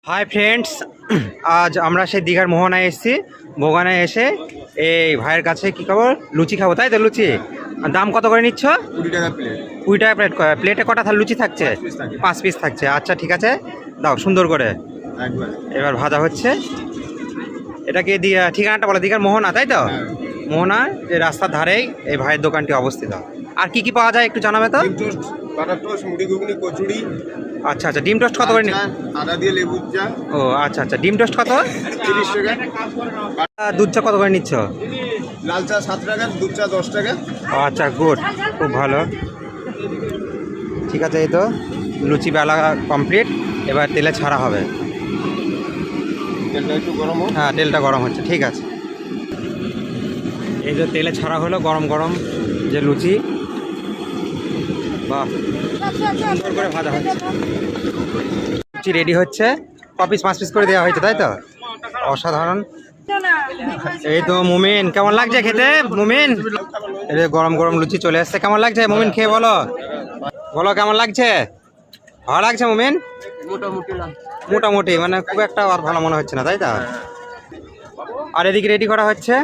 Hi friends, আজ আমরা সেই দীঘার মোহনায় এসেছি। মোহনায় এসে এই ভাইয়ের কাছে কি খবর, লুচি খাবো তাই তো? লুচি দাম কত করে নিচ্ছ? 20 টাকা প্লেট। 20 টাকা প্লেট। প্লেটে কটা লুচি থাকছে? 5 পিস থাকছে। আচ্ছা ঠিক আছে, দাও সুন্দর করে। একবার এবার ভাজা হচ্ছে। এটাকে ঠিকানাটা বলো, দীঘার মোহনা তাই তো? মোহনা যে রাস্তার ধারেই এই ভাইয়ের দোকানটি অবস্থিত। আর কি কি পাওয়া যায় একটু জানাবে তো? ডিম টোস্ট, বাটার টোস্ট, মুড়ি ঘুগনি, কচুরি। আচ্ছা আচ্ছা, ডিম টোস্ট কত করে? আদা দিয়ে লেবুর চা। ও আচ্ছা আচ্ছা, ডিম টোস্ট কত? 30 টাকা। দুধ চা কত করে নিচ্ছ? লাল চা 7 টাকা, দুধ চা 10 টাকা। আচ্ছা গুড, খুব ভালো। ঠিক আছে, এই তো লুচি বেলা কমপ্লিট। এবার তেলে ছাড়া হবে। তেলটা একটু গরম হোক। হ্যাঁ, তেলটা গরম হচ্ছে, ঠিক আছে। এই যে তেলে ছাড়া হলো গরম গরম যে লুচি, বাহ সুন্দর করে ভাজা হচ্ছে। লুচি রেডি হচ্ছে, 5 পিস করে দেওয়া হয়েছে তাই তো? অসাধারণ। এই তো মুমিন, কেমন লাগছে খেতে মুমিন? এই যে গরম গরম লুচি চলে আসছে, কেমন লাগছে মুমিন? খেয়ে বলো, বলো কেমন লাগছে? ভালো লাগছে মুমিন? মোটামুটি, মানে খুব একটা আর ভালো মনে হচ্ছে না তাই তো? আর এদিকে রেডি করা হচ্ছে